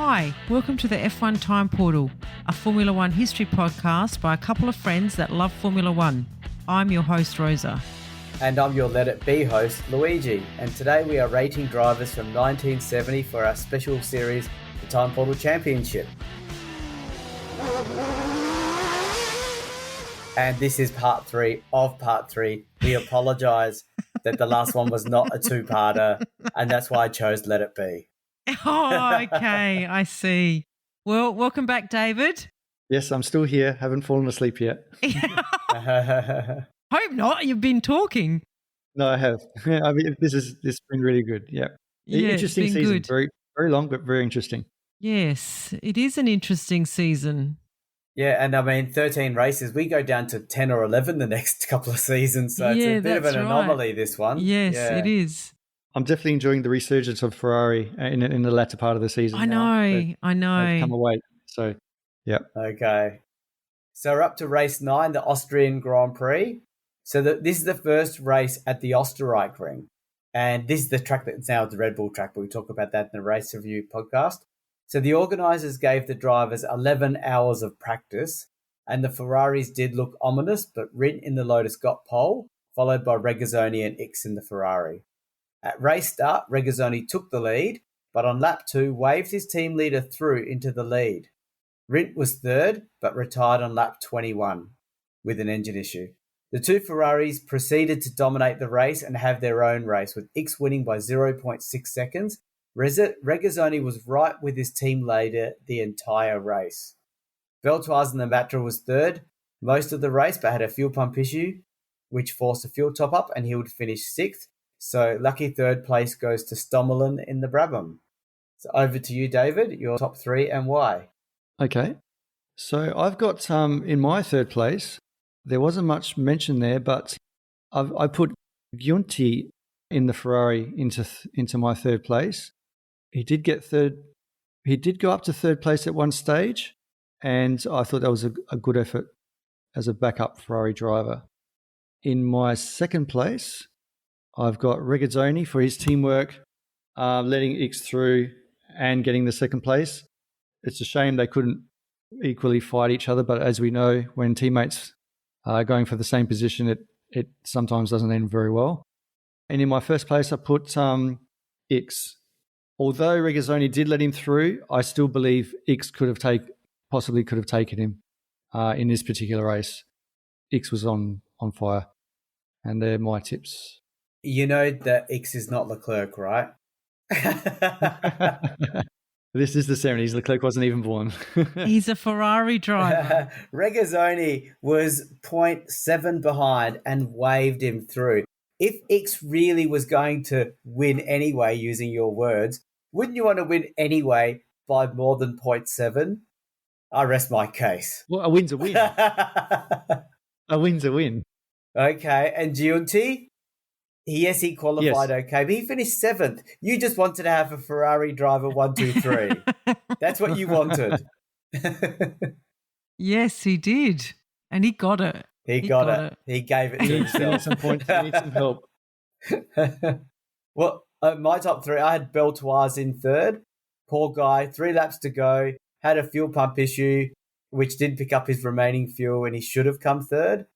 Hi, welcome to the F1 Time Portal, a Formula One history podcast by a couple of friends that love Formula One. I'm your host, Rosa. And I'm your Let It Be host, Luigi. And today we are rating drivers from 1970 for our special series, the Time Portal Championship. And this is part 3 of part 3. We apologise that the last one was not a two-parter, and that's why I chose Let It Be. Oh, okay, I see. Well, welcome back, David. Yes, I'm still here. Haven't fallen asleep yet. Hope not. You've been talking. No, I have. I mean, this has been really good. Yeah, interesting it's been season. good. Very, very long, but very interesting. Yes, it is an interesting season. Yeah, and I mean, 13 races. We go down to 10 or 11 the next couple of seasons, so it's a bit of an anomaly, this one. Yes, it is. I'm definitely enjoying the resurgence of Ferrari in the latter part of the season. I know. They've come away. So, yeah. Okay. So we're up to race 9, the Austrian Grand Prix. So this is the first race at the Österreich Ring. And this is the track that's now the Red Bull track, but we talk about that in the race review podcast. So the organisers gave the drivers 11 hours of practice, and the Ferraris did look ominous, but Rindt in the Lotus got pole, followed by Regazzoni and Ickx in the Ferrari. At race start, Regazzoni took the lead, but on lap 2 waved his team leader through into the lead. Rindt was third, but retired on lap 21 with an engine issue. The two Ferraris proceeded to dominate the race and have their own race, with Ickx winning by 0.6 seconds. Regazzoni was right with his team leader the entire race. Beltoise in the Matra was third most of the race, but had a fuel pump issue, which forced a fuel top-up, and he would finish 6th. So lucky third place goes to Stommelen in the Brabham. So over to you, David, your top 3 and why. Okay. So I've got in my third place, there wasn't much mention there, but I put Giunti in the Ferrari into my third place. He did get third. He did go up to third place at one stage, and I thought that was a good effort as a backup Ferrari driver. In my second place, I've got Regazzoni for his teamwork, letting Ickx through and getting the second place. It's a shame they couldn't equally fight each other, but as we know, when teammates are going for the same position, it sometimes doesn't end very well. And in my first place, I put Ickx. Although Regazzoni did let him through, I still believe Ickx possibly could have taken him in this particular race. Ickx was on fire, and they're my tips. You know that Ickx is not Leclerc, right? This is the 70s. Leclerc wasn't even born. He's a Ferrari driver. Regazzoni was 0.7 behind and waved him through. If Ickx really was going to win anyway, using your words, wouldn't you want to win anyway by more than 0.7? I rest my case. Well, a win's a win. A win's a win. Okay, and Giunti? Yes, he qualified okay, but he finished 7th. You just wanted to have a Ferrari driver 1, 2, 3. That's what you wanted. Yes, he did. And he got it. He got it. He gave it to himself. He needs some points. He needs some help. Well, my top 3, I had Beltoise in third. Poor guy, 3 laps to go, had a fuel pump issue, which didn't pick up his remaining fuel, and he should have come third.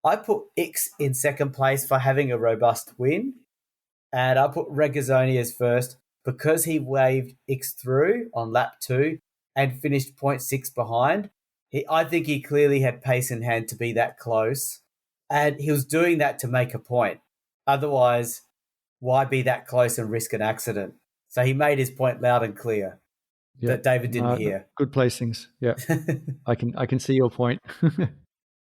I put Ickx in second place for having a robust win, and I put Regazzoni as first because he waved Ickx through on lap 2 and finished 0.6 behind. I think he clearly had pace in hand to be that close, and he was doing that to make a point. Otherwise, why be that close and risk an accident? So he made his point loud and clear that David didn't hear. Good placings. Yeah, I can see your point.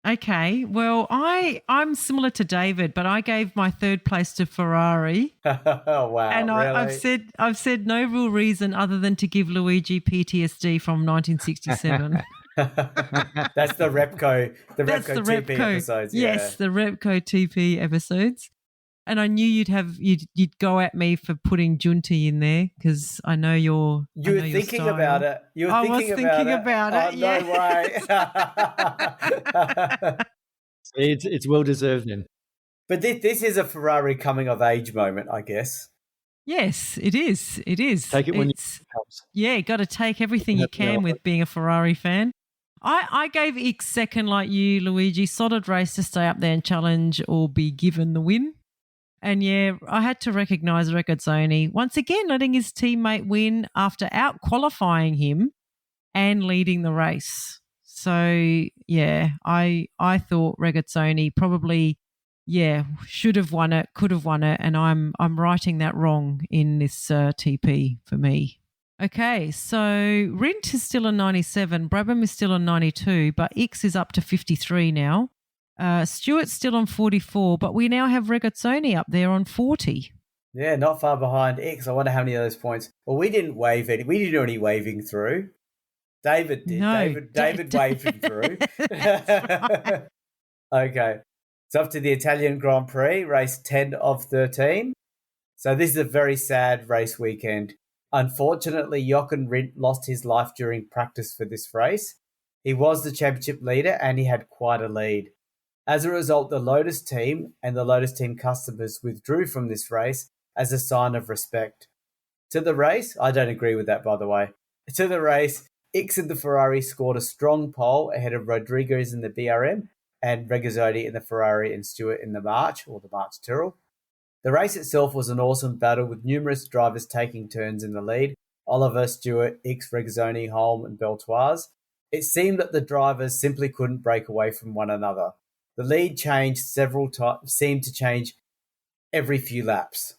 Okay, well, I'm similar to David, but I gave my third place to Ferrari. Oh, wow, and really? I've said no real reason other than to give Luigi PTSD from 1967. That's the Repco TP episodes. Yeah. Yes, the Repco TP episodes. And I knew you'd go at me for putting Giunti in there because I know you're. You were thinking about it. I was thinking about it. Yeah. No way. It's well deserved then. But this is a Ferrari coming of age moment, I guess. Yes, it is. It is. Take it when it It's comes. Yeah, got to take everything you can with being a Ferrari fan. I gave Ick second like you, Luigi. Solid race to stay up there and challenge or be given the win. And yeah, I had to recognise Regazzoni once again letting his teammate win after out qualifying him and leading the race. So yeah, I thought Regazzoni probably should have won it, could have won it, and I'm righting that wrong in this TP for me. Okay, so Rint is still on 97, Brabham is still on 92, but X is up to 53 now. Stewart's still on 44, but we now have Regazzoni up there on 40. Yeah, not far behind X. I wonder how many of those points. Well, we didn't wave any. We didn't do any waving through. David did. No, David waved him through. Right. Okay. It's up to the Italian Grand Prix, race 10 of 13. So this is a very sad race weekend. Unfortunately, Jochen Rindt lost his life during practice for this race. He was the championship leader and he had quite a lead. As a result, the Lotus team and the Lotus team customers withdrew from this race as a sign of respect. To the race, I don't agree with that, by the way. To the race, Ickx in the Ferrari scored a strong pole ahead of Rodriguez in the BRM and Regazzoni in the Ferrari and Stewart in the March, or the March Tyrrell. The race itself was an awesome battle with numerous drivers taking turns in the lead. Oliver, Stewart, Ickx, Regazzoni, Holm and Beltoise. It seemed that the drivers simply couldn't break away from one another. The lead changed several times, seemed to change every few laps.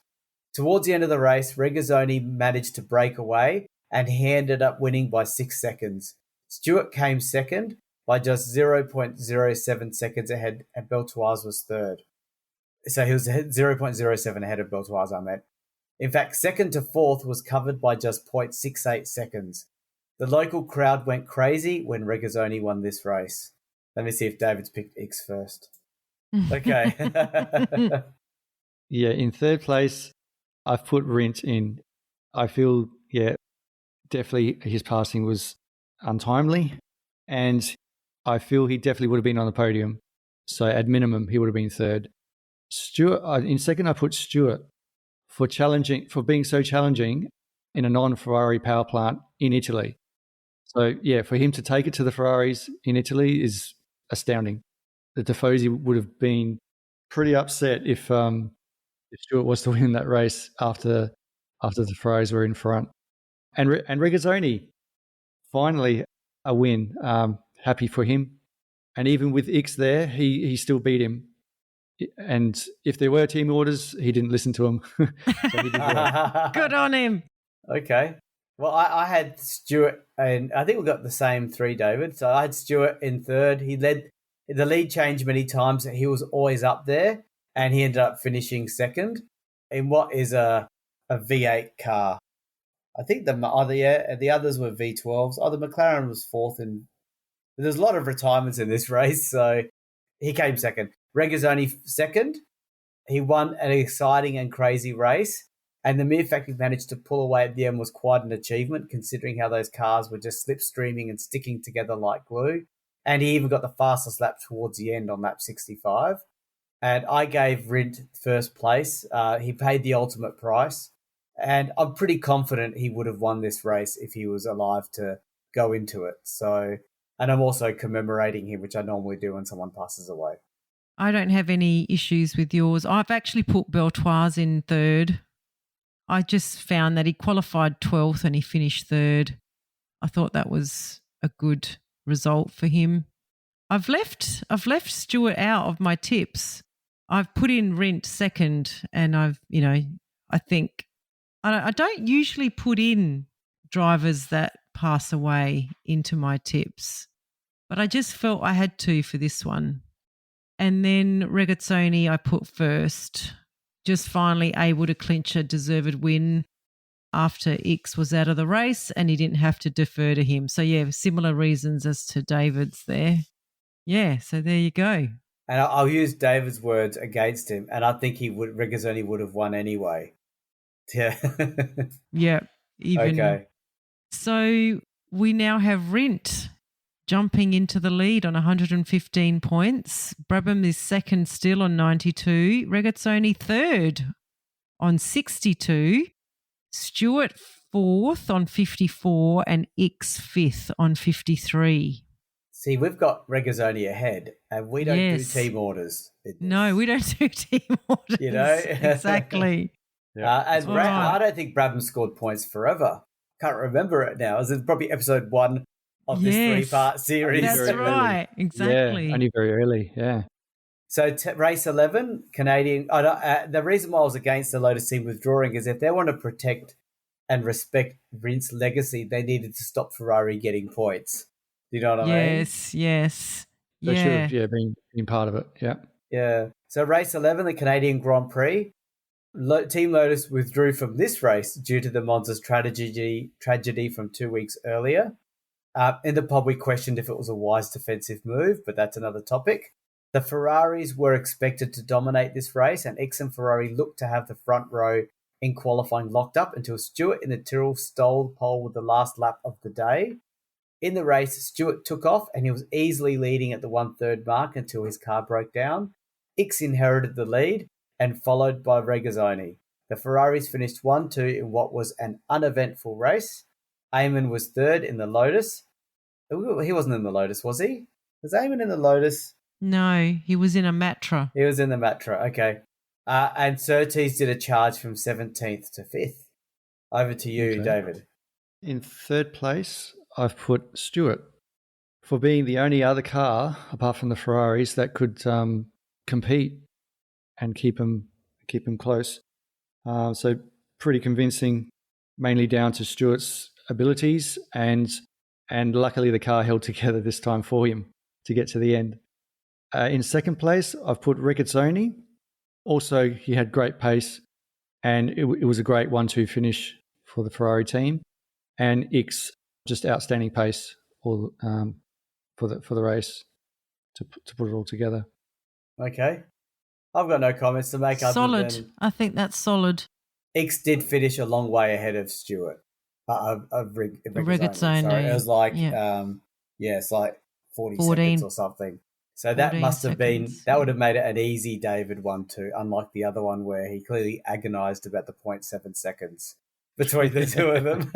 Towards the end of the race, Regazzoni managed to break away and he ended up winning by 6 seconds. Stewart came second by just 0.07 seconds ahead and Beltoise was third. So he was 0.07 ahead of Beltoise, I meant. In fact, second to fourth was covered by just 0.68 seconds. The local crowd went crazy when Regazzoni won this race. Let me see if David's picked X first. Okay. Yeah, in third place, I've put Rindt in. I feel, definitely his passing was untimely, and I feel he definitely would have been on the podium. So at minimum, he would have been third. Stewart, in second, I put Stewart for being so challenging in a non-Ferrari power plant in Italy. So yeah, for him to take it to the Ferraris in Italy is astounding. The Tifosi would have been pretty upset if Stewart was to win that race after the Ferraris were in front. And Regazzoni, finally a win. Happy for him. And even with Ickx there, he still beat him. And if there were team orders, he didn't listen to them. So he did well. Good on him. Okay. Well, I had Stewart, and I think we got the same three, David. So I had Stewart in third. He led the lead changed many times. He was always up there, and he ended up finishing second in what is a V8 car. I think the others were V12s. Oh, the McLaren was fourth, and there's a lot of retirements in this race, so he came second. Regazzoni second. He won an exciting and crazy race. And the mere fact he managed to pull away at the end was quite an achievement, considering how those cars were just slipstreaming and sticking together like glue. And he even got the fastest lap towards the end on lap 65. And I gave Rindt first place. He paid the ultimate price. And I'm pretty confident he would have won this race if he was alive to go into it. So, and I'm also commemorating him, which I normally do when someone passes away. I don't have any issues with yours. I've actually put Beltoise in third. I just found that he qualified 12th and he finished third. I thought that was a good result for him. I've left Stewart out of my tips. I've put in Rindt second, and I think I don't usually put in drivers that pass away into my tips, but I just felt I had to for this one. And then Regazzoni I put first. Just finally able to clinch a deserved win after Ickx was out of the race and he didn't have to defer to him. So, yeah, similar reasons as to David's there. Yeah, so there you go. And I'll use David's words against him, and I think Regazzoni would have won anyway. Yeah. Yeah. Okay. So we now have Rindt jumping into the lead on 115 points. Brabham is second still on 92. Regazzoni third on 62, Stewart 4th on 54, and Ix 5th on 53. See, we've got Regazzoni ahead, and we don't do team orders. No, we don't do team orders. You know? Exactly. I don't think Brabham scored points forever. Can't remember it now. It's probably episode 1 of this 3-part series. That's right. Exactly. Yeah, only very early, yeah. So race 11, Canadian. The reason why I was against the Lotus team withdrawing is if they want to protect and respect Vince's legacy, they needed to stop Ferrari getting points. Do you know what I mean? Yes. They should have been part of it, yeah. Yeah. So race 11, the Canadian Grand Prix. Team Lotus withdrew from this race due to the Monza's tragedy from 2 weeks earlier. In the pub, we questioned if it was a wise defensive move, but that's another topic. The Ferraris were expected to dominate this race, and Ix and Ferrari looked to have the front row in qualifying locked up until Stewart in the Tyrrell stole pole with the last lap of the day. In the race, Stewart took off, and he was easily leading at the 1/3 mark until his car broke down. Ix inherited the lead, and followed by Regazzoni. The Ferraris finished 1-2 in what was an uneventful race. Eamon was third in the Lotus. He wasn't in the Lotus, was he? Was Eamon in the Lotus? No, he was in a Matra. He was in the Matra, okay. And Surtees did a charge from 17th to 5th. Over to you, David. In third place, I've put Stewart for being the only other car, apart from the Ferraris, that could compete and keep him close. So pretty convincing, mainly down to Stewart's abilities, and luckily the car held together this time for him to get to the end. In second place, I've put Regazzoni. Also, he had great pace, and it was a great 1-2 finish for the Ferrari team. And Ix, just outstanding pace for the race to put it all together. Okay. I've got no comments to make. Solid. Other than I think that's solid. Ix did finish a long way ahead of Stewart. Of Regazzoni. Sorry, it was like, it's like 40 seconds or something. So that must have that would have made it an easy David 1-2, unlike the other one where he clearly agonised about the 0.7 seconds between the two of them.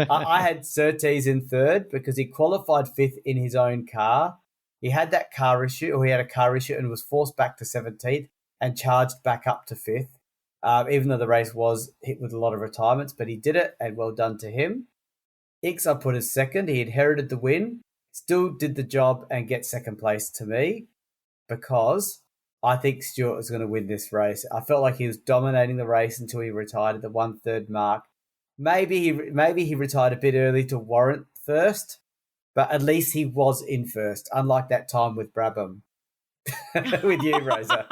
I had Surtees in third because he qualified 5th in his own car. He had a car issue and was forced back to 17th and charged back up to 5th, even though the race was hit with a lot of retirements, but he did it, and well done to him. Ix I put as second. He inherited the win, still did the job and get second place to me because I think Stewart was going to win this race. I felt like he was dominating the race until he retired at the 1/3 mark. Maybe he retired a bit early to warrant first, but at least he was in first, unlike that time with Brabham. With you, Rosa.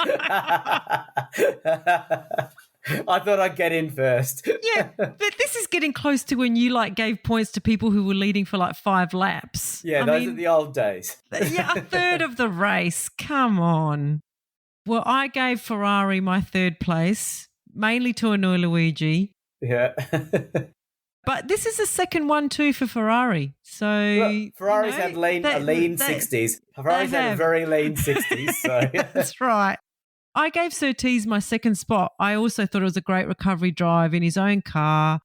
I thought I'd get in first. Yeah, but this is getting close to when you gave points to people who were leading for 5 laps. Yeah, those are the old days. Yeah, a third of the race. Come on. Well, I gave Ferrari my third place, mainly to annoy Luigi. Yeah. But this is the second 1-2 for Ferrari. So look, Ferraris had a lean 60s. Ferraris had a very lean 60s. So that's right. I gave Surtees my second spot. I also thought it was a great recovery drive in his own car.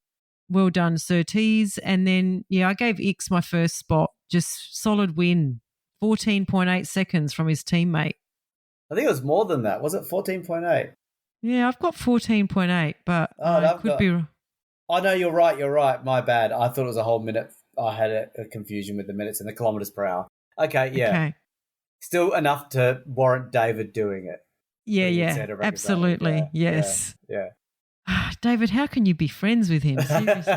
Well done, Surtees. And then, I gave Ix my first spot. Just solid win. 14.8 seconds from his teammate. I think it was more than that. Was it 14.8? Yeah, I've got 14.8, but I could be wrong. Oh, no, you're right. My bad. I thought it was a whole minute. I had a confusion with the minutes and the kilometres per hour. Okay, yeah. Okay. Still enough to warrant David doing it. Yeah. Absolutely. Yes. Yeah. David, how can you be friends with him? Seriously.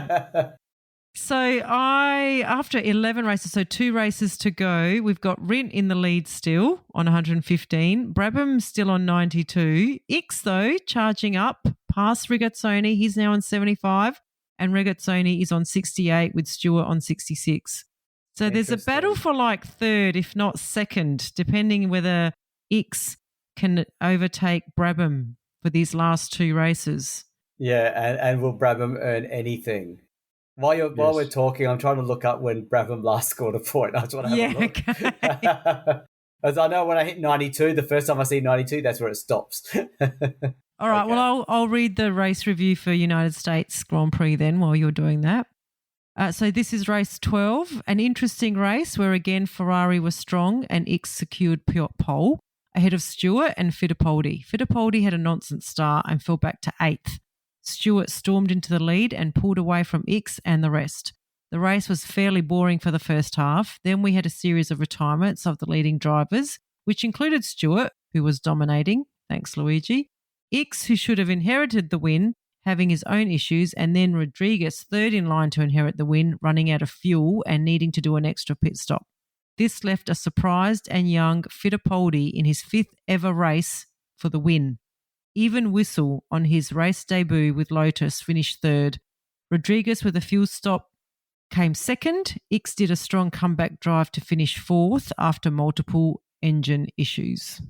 So after 11 races, so 2 races to go, we've got Rint in the lead still on 115. Brabham still on 92. Ix, though, charging up past Regazzoni. He's now on 75. And Regazzoni is on 68 with Stewart on 66. So there's a battle for third, if not second, depending whether Ix can overtake Brabham for these last 2 races. Yeah, and will Brabham earn anything? While we're talking, I'm trying to look up when Brabham last scored a point. I just want to have a look. Okay. As I know when I hit 92, the first time I see 92, that's where it stops. All right. Okay. Well, I'll read the race review for United States Grand Prix then while you're doing that. So this is race 12, an interesting race where again Ferrari was strong and X secured pole ahead of Stewart and Fittipaldi. Fittipaldi had a nonsense start and fell back to 8th. Stewart stormed into the lead and pulled away from X and the rest. The race was fairly boring for the first half. Then we had a series of retirements of the leading drivers, which included Stewart, who was dominating. Thanks, Luigi. X, who should have inherited the win, having his own issues, and then Rodriguez, third in line to inherit the win, running out of fuel and needing to do an extra pit stop. This left a surprised and young Fittipaldi in his 5th ever race for the win. Even Whistle, on his race debut with Lotus, finished 3rd. Rodriguez, with a fuel stop, came 2nd. X did a strong comeback drive to finish 4th after multiple engine issues.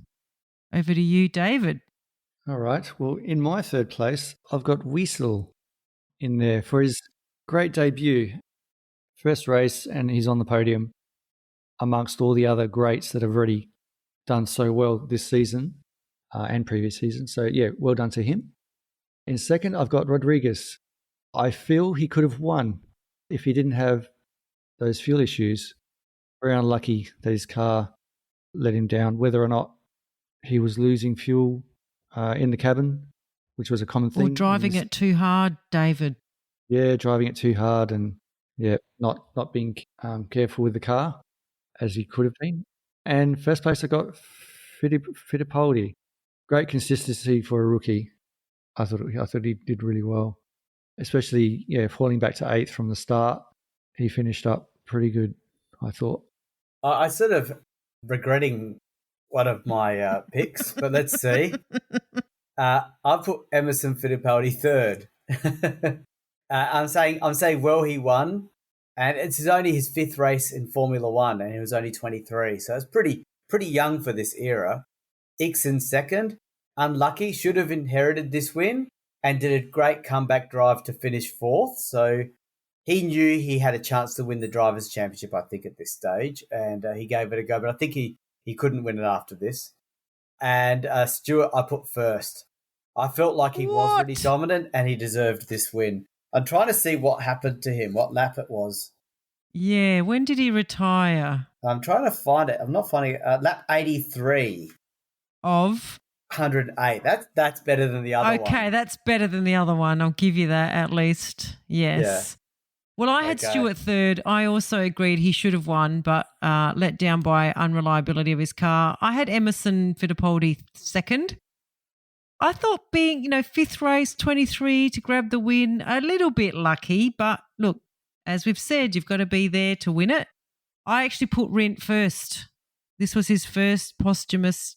Over to you, David. All right. Well, in my 3rd place, I've got Weasel in there for his great debut. First race, and he's on the podium amongst all the other greats that have already done so well this season and previous season. So, yeah, well done to him. In 2nd, I've got Rodriguez. I feel he could have won if he didn't have those fuel issues. Very unlucky that his car let him down, whether or not he was losing fuel in the cabin, which was a common thing. Or driving it too hard, David. Yeah, driving it too hard and, not being careful with the car as he could have been. And first place I got Fittipaldi. Great consistency for a rookie. I thought he did really well, especially falling back to 8th from the start. He finished up pretty good, I thought. I sort of regretting one of my picks, but let's see. I put Emerson Fittipaldi 3rd. I'm saying well, he won, and it's only his 5th race in Formula One, and he was only 23, so it's pretty young for this era. X in 2nd, unlucky, should have inherited this win, and did a great comeback drive to finish 4th. So he knew he had a chance to win the Drivers' Championship, I think, at this stage, and he gave it a go. But I think he couldn't win it after this. And Stewart, I put 1st. I felt like he was really dominant, and he deserved this win. I'm trying to see what happened to him, what lap it was. Yeah, when did he retire? I'm trying to find it. I'm not finding it. Lap 83. Of? 108. That's better than the other one. Okay, that's better than the other one. I'll give you that at least. Yes. Yeah. Well, I had Stewart 3rd. I also agreed he should have won, but let down by unreliability of his car. I had Emerson Fittipaldi 2nd. I thought being, 5th race, 23 to grab the win, a little bit lucky, but look, as we've said, you've got to be there to win it. I actually put Rent 1st. This was his first posthumous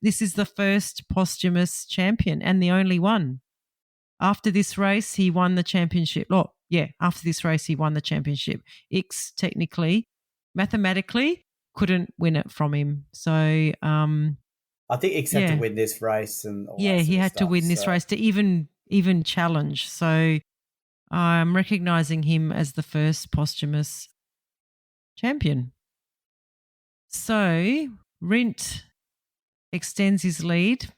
This is the first posthumous champion and the only one. After this race, he won the championship. After this race, he won the championship. X technically, mathematically, couldn't win it from him. So, I think X had to win this race and all that he sort of had to stuff, win this race to even challenge. So, I'm recognising him as the first posthumous champion. So, Rint extends his lead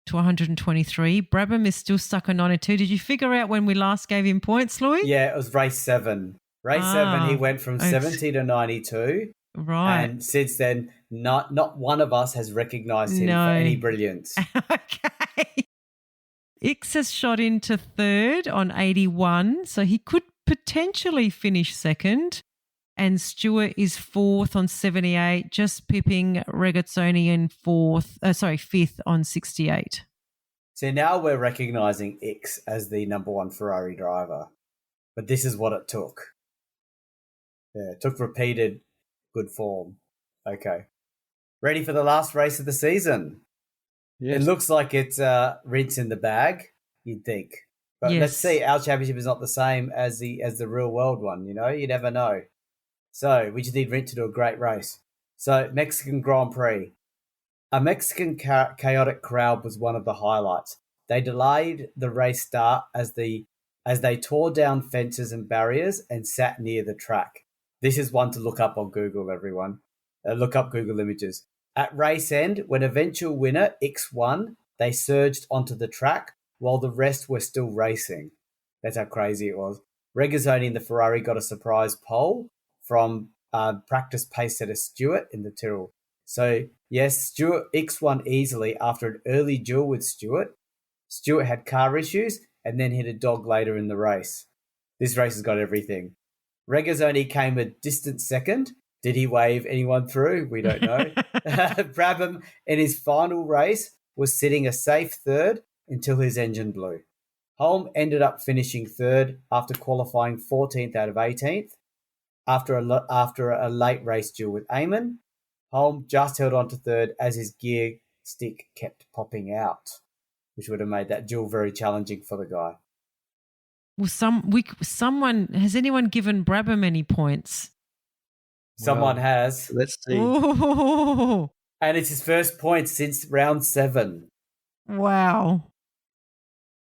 to 123. Brabham is still stuck on 92. Did you figure out when we last gave him points, Louis? Yeah, it was race 7. Race 7, he went from 70 to 92. Right. And since then, not one of us has recognised him for any brilliance. Okay. X has shot into 3rd on 81, so he could potentially finish 2nd. And Stewart is 4th on 78, just pipping Regazzoni in 5th on 68. So now we're recognising X as the number 1 Ferrari driver. But this is what it took. Yeah, it took repeated good form. Okay. Ready for the last race of the season? Yes. It looks like it's rinse in the bag, you'd think. But let's see, our championship is not the same as the real world one, you never know. So we just need Rint to do a great race. So Mexican Grand Prix. A Mexican chaotic crowd was one of the highlights. They delayed the race start as they tore down fences and barriers and sat near the track. This is one to look up on Google, everyone. Look up Google Images. At race end, when eventual winner X won, they surged onto the track while the rest were still racing. That's how crazy it was. Regazzoni in the Ferrari got a surprise pole from practice pace setter Stewart in the Tyrrell. So, yes, X won easily after an early duel with Stewart. Stewart had car issues and then hit a dog later in the race. This race has got everything. Regazzoni came a distant second. Did he wave anyone through? We don't know. Brabham, in his final race, was sitting a safe third until his engine blew. Holm ended up finishing third after qualifying 14th out of 18th. After a late race duel with Eamon, Holm just held on to third as his gear stick kept popping out, which would have made that duel very challenging for the guy. Well, has anyone given Brabham any points? Someone has. Let's see. Oh, And it's his first point since round 7. wow.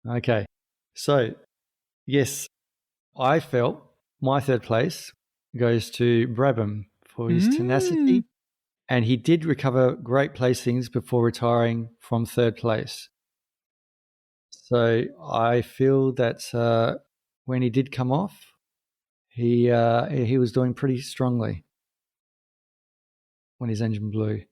Okay. So, yes, I felt my third place goes to Brabham for his tenacity, and he did recover great placings before retiring from third place. So I feel that when he did come off, he was doing pretty strongly when his engine blew.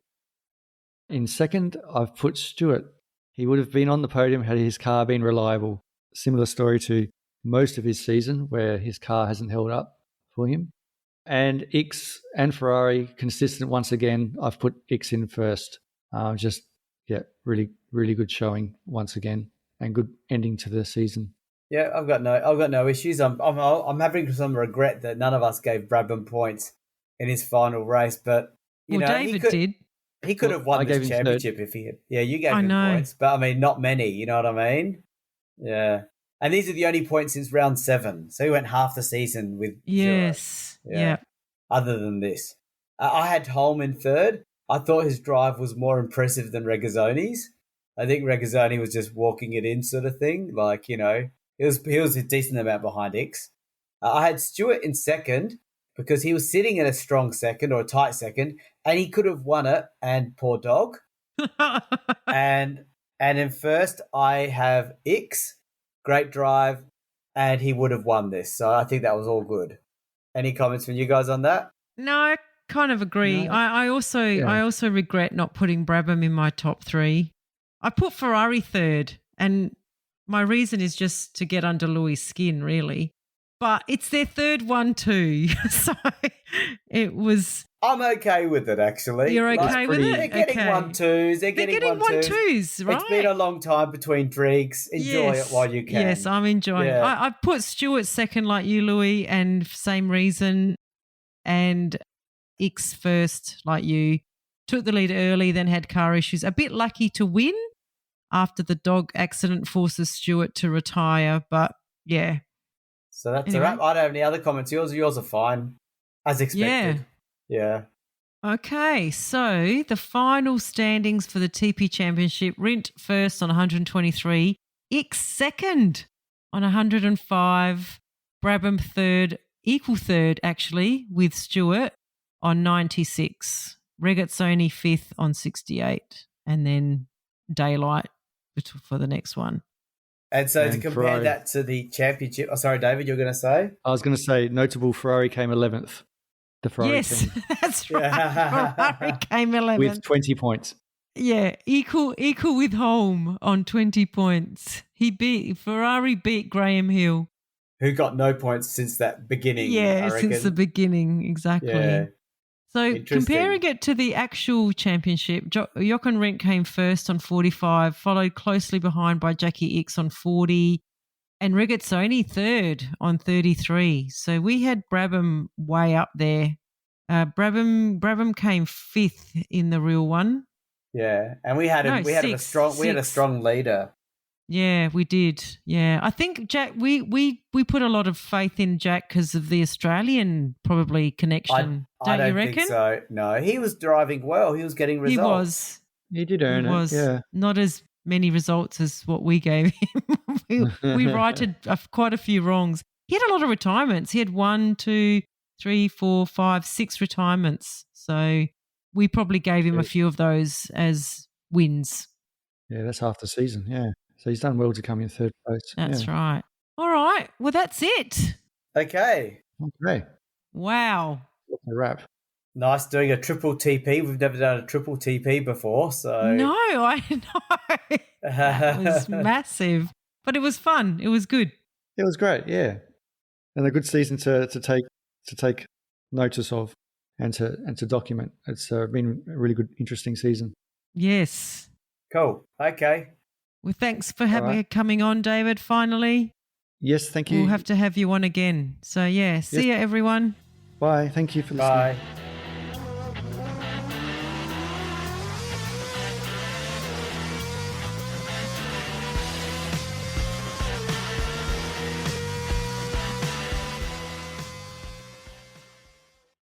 In second, I've put Stewart. He would have been on the podium had his car been reliable. Similar story to most of his season where his car hasn't held up for him. And X and Ferrari, consistent once again. I've put X in first. Really, really good showing once again, and good ending to the season. Yeah, I've got no issues. I'm having some regret that none of us gave Brabham points in his final race, but David did. He could have won this championship if he had. Yeah, you gave him points, but I mean, not many. You know what I mean? Yeah. And these are the only points since round 7. So he went half the season with 0. Yeah. Other than this. I had Holm in third. I thought his drive was more impressive than Regazzoni's. I think Regazzoni was just walking it in sort of thing. Like, he was a decent amount behind X. I had Stewart in second because he was sitting in a strong second or a tight second, and he could have won it, and poor dog. And in first, I have X. Great drive, and he would have won this. So I think that was all good. Any comments from you guys on that? No, I kind of agree. No. I also regret not putting Brabham in my top 3. I put Ferrari third, and my reason is just to get under Louis' skin, really. But it's their third one too, so it was. I'm okay with it, actually. You're okay with it? They're getting 1-2s. They're getting 1-2s, right? It's been a long time between drinks. Enjoy it while you can. Yes, I'm enjoying it. I put Stewart second like you, Louis, and same reason. And X first like you. Took the lead early, then had car issues. A bit lucky to win after the dog accident forces Stewart to retire. But, yeah. So that's a wrap. I don't have any other comments. Yours are fine, as expected. Yeah. Okay, so the final standings for the TP Championship. Rint first on 123. X second on 105. Brabham third, equal third actually, with Stewart on 96. Regazzoni fifth on 68. And then Daylight for the next one. And so to compare that to the championship, sorry, David, you're going to say? I was going to say notable Ferrari came 11th. The Ferrari team. That's right. Ferrari came 11th. With 20 points. Yeah, equal with Holm on 20 points. Ferrari beat Graham Hill. Who got no points since that beginning. Yeah, since the beginning, exactly. Yeah. So comparing it to the actual championship, Jochen Rindt came first on 45, followed closely behind by Jackie X on 40, and Regazzoni third on 33. So we had Brabham way up there. Brabham came fifth in the real one. Yeah, and we had a strong leader. Yeah, we did. Yeah, I think Jack. We put a lot of faith in Jack because of the Australian probably connection. I don't you reckon? Think so. No, he was driving well. He was getting results. He was. He did earn it. Yeah, not as many results as what we gave him. we righted quite a few wrongs. He had a lot of retirements. He had 1, 2, 3, 4, 5, 6 retirements. So we probably gave him a few of those as wins. Yeah, that's half the season. Yeah. So he's done well to come in third place. That's right. All right. Well, that's it. Okay. Okay. Wow. That's a wrap. Nice doing a triple TP. We've never done a triple TP before, so No, I know. That was massive. But it was fun. It was good. It was great, yeah. And a good season to take notice of and to document. It's been a really good, interesting season. Yes. Cool. Okay. Well, thanks for coming on, David, finally. Yes, thank you. We'll have to have you on again. So, yeah, see you, everyone. Bye. Thank you for listening. Bye.